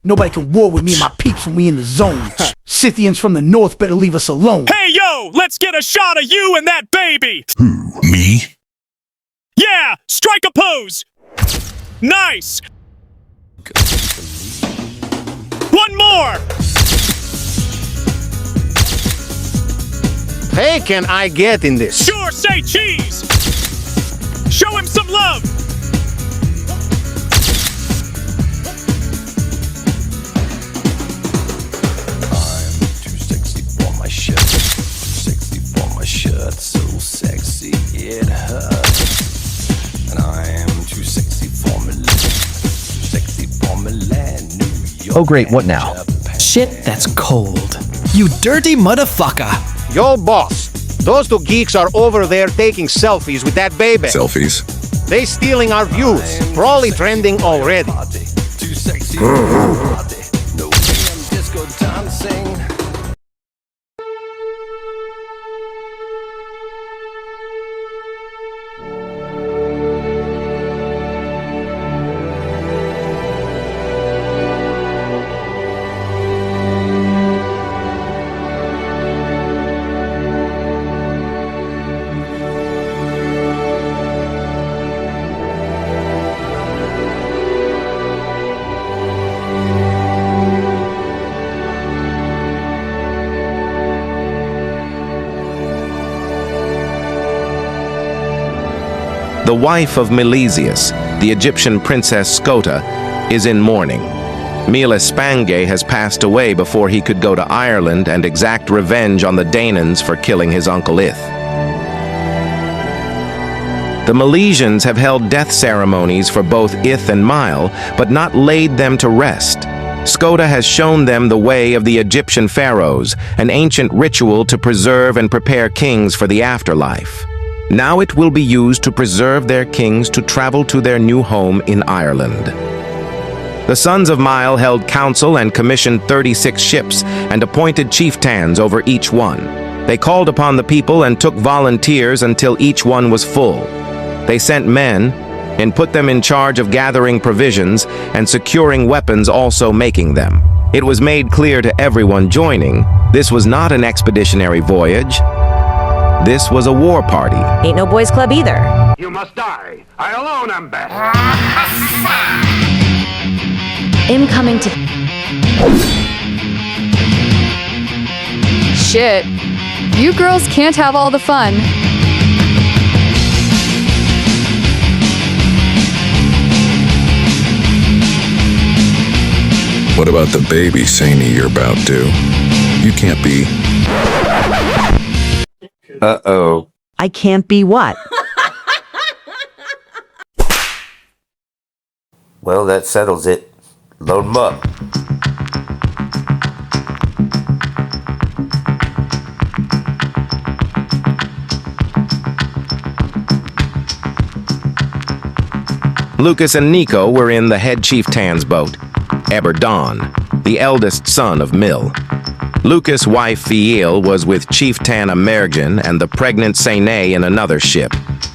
Nobody can war with me and my peeps when we in the zone. Scythians from the north better leave us alone. Hey, yo, let's get a shot of you and that baby. Who, me? Yeah, strike a pose. Nice. One more. Hey, can I get in this? Sure, say cheese. Show him some love. So sexy it hurts, and I am too sexy for Milan, too sexy for Milan, New York. Oh great, what now? Shit, that's cold. You dirty motherfucker. Yo, boss. Those two geeks are over there taking selfies with that baby. Selfies. They stealing our views. Probably trending already. Too sexy for party. No way I'm disco dancing. The wife of Milesius, the Egyptian princess Scota, is in mourning. Meles Spange has passed away before he could go to Ireland and exact revenge on the Danans for killing his uncle Ith. The Milesians have held death ceremonies for both Ith and Mile, but not laid them to rest. Scota has shown them the way of the Egyptian pharaohs, an ancient ritual to preserve and prepare kings for the afterlife. Now it will be used to preserve their kings to travel to their new home in Ireland. The sons of Mile held council and commissioned 36 ships and appointed chieftains over each one. They called upon the people and took volunteers until each one was full. They sent men and put them in charge of gathering provisions and securing weapons, also making them. It was made clear to everyone joining, this was not an expeditionary voyage. This was a war party. Ain't no boys club either. You must die. I alone am best. Incoming to... Shit. You girls can't have all the fun. What about the baby Saini you're about to? You can't be... Uh-oh. I can't be what? Well, that settles it. Load 'em up. Lucas and Nico were in the head chieftain's boat, Eberdon, the eldest son of Mill. Lucas' wife Fiel was with Chieftain Amergin and the pregnant Sene in another ship.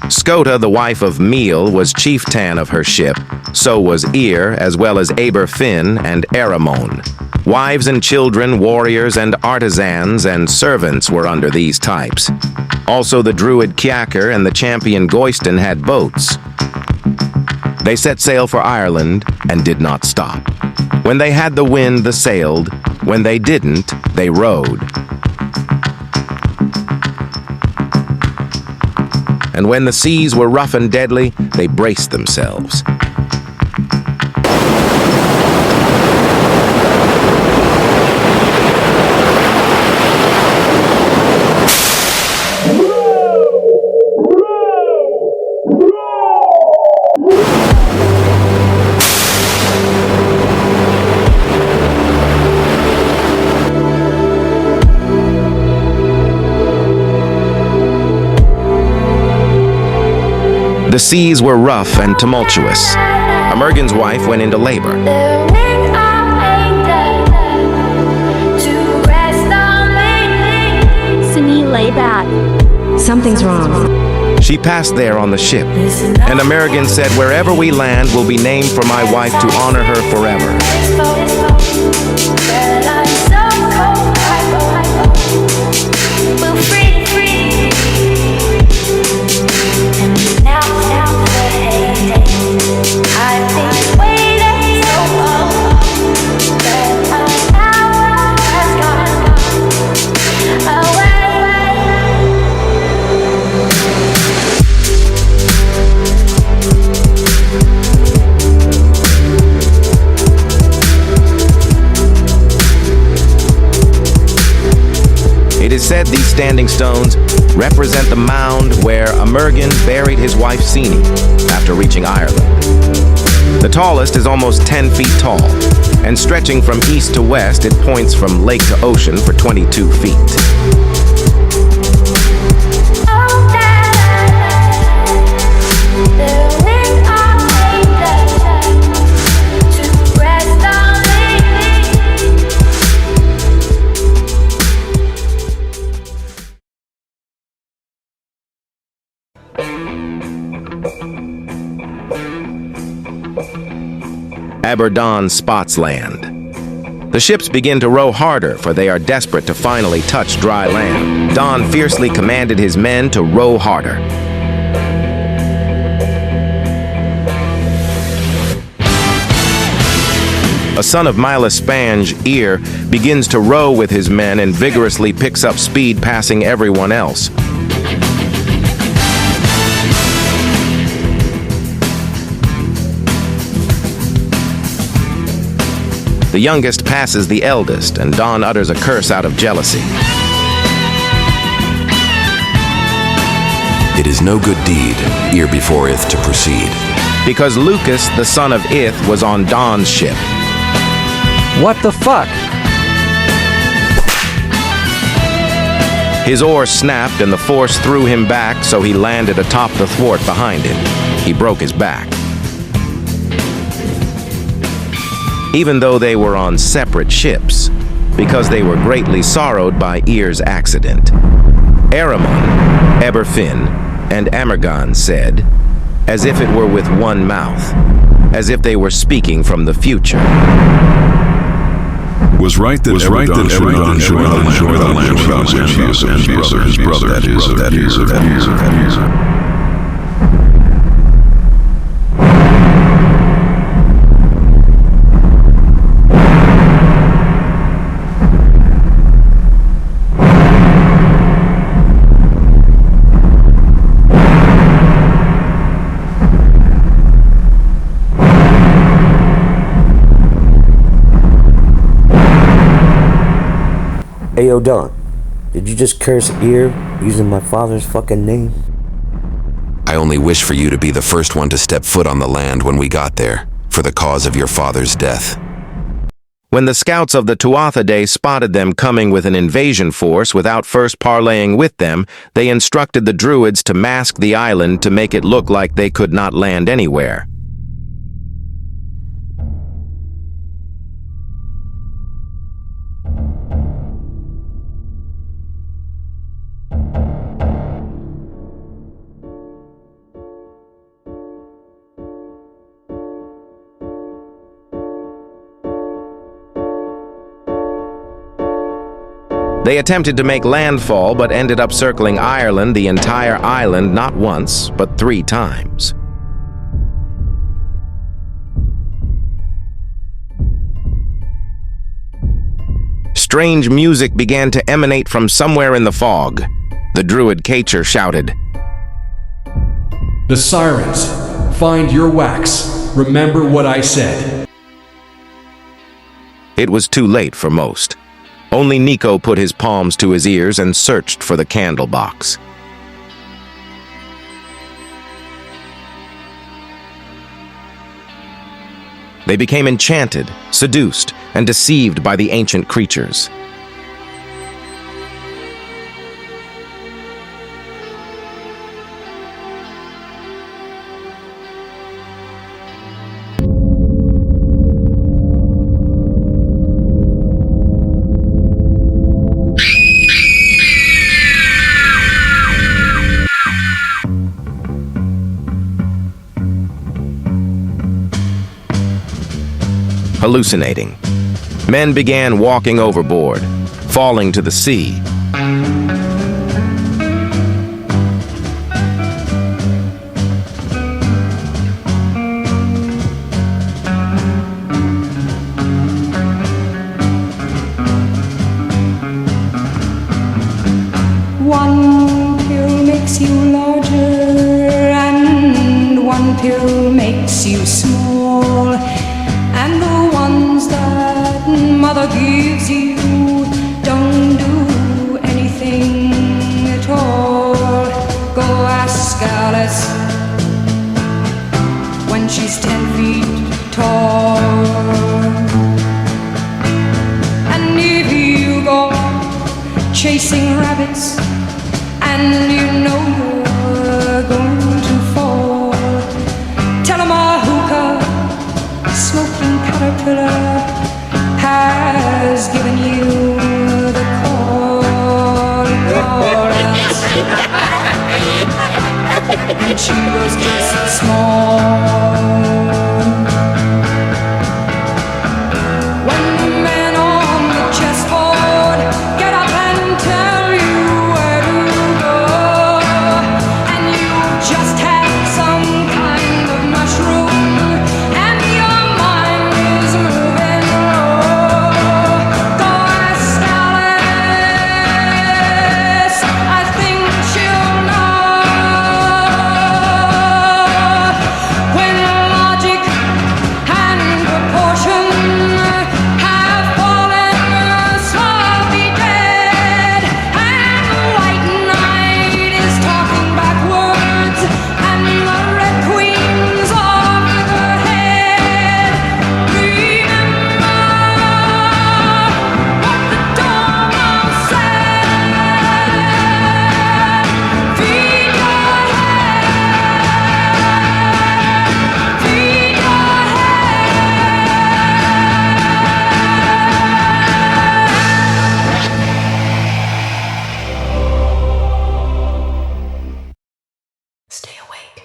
Scota, the wife of Meal, was chieftain of her ship. So was Ir, as well as Aber Finn and Aramon. Wives and children, warriors and artisans and servants were under these types. Also the druid Kyaker and the champion Goyston had boats. They set sail for Ireland and did not stop. When they had the wind, they sailed. When they didn't, they rowed. And when the seas were rough and deadly, they braced themselves. The seas were rough and tumultuous. Amergin's wife went into labor. Sini, lay back. Something's wrong. She passed there on the ship, and Amergin said, "Wherever we land will be named for my wife to honor her forever." It is said these standing stones represent the mound where Amergin buried his wife Sini after reaching Ireland. The tallest is almost 10 feet tall, and stretching from east to west, it points from lake to ocean for 22 feet. Aberdawn spots land. The ships begin to row harder, for they are desperate to finally touch dry land. Don fiercely commanded his men to row harder. A son of Milas Spange, Ear, begins to row with his men and vigorously picks up speed, passing everyone else. The youngest passes the eldest, and Don utters a curse out of jealousy. It is no good deed, Ear before Ith to proceed. Because Lucas, the son of Ith, was on Don's ship. What the fuck? His oar snapped and the force threw him back, so he landed atop the thwart behind him. He broke his back. Even though they were on separate ships, because they were greatly sorrowed by Ear's accident. Aramon, Eberfin, and Amergin said, as if it were with one mouth, as if they were speaking from the future. Was right that Aberdawn should not enjoy the land without his brother, that is. Ayo, Don, did you just curse Ear using my father's fucking name? I only wish for you to be the first one to step foot on the land when we got there, for the cause of your father's death. When the scouts of the Tuatha spotted them coming with an invasion force without first parleying with them, they instructed the Druids to mask the island to make it look like they could not land anywhere. They attempted to make landfall, but ended up circling Ireland, the entire island, not once, but 3 times. Strange music began to emanate from somewhere in the fog. The druid Kacher shouted, "The sirens, find your wax. Remember what I said." It was too late for most. Only Nico put his palms to his ears and searched for the candle box. They became enchanted, seduced, and deceived by the ancient creatures. Hallucinating. Men began walking overboard, falling to the sea. One pill makes you larger, and one pill makes you small. And the ones that mother gives you don't do anything chasing rabbits, and you know you're going to fall. Tell 'em a hookah, smoking caterpillar has given you the call. And she was just small. When the men on the chessboard get up and tell you where to go, and you just had some kind of mushroom, and your mind is moving low. Go ask Alice, I think she'll know. When logic and proportion have fallen sloppy dead, and the white knight is talking backwards, and the red queen's off her head. Remember what the dormouse said. Feed your head. Feed your Stay awake.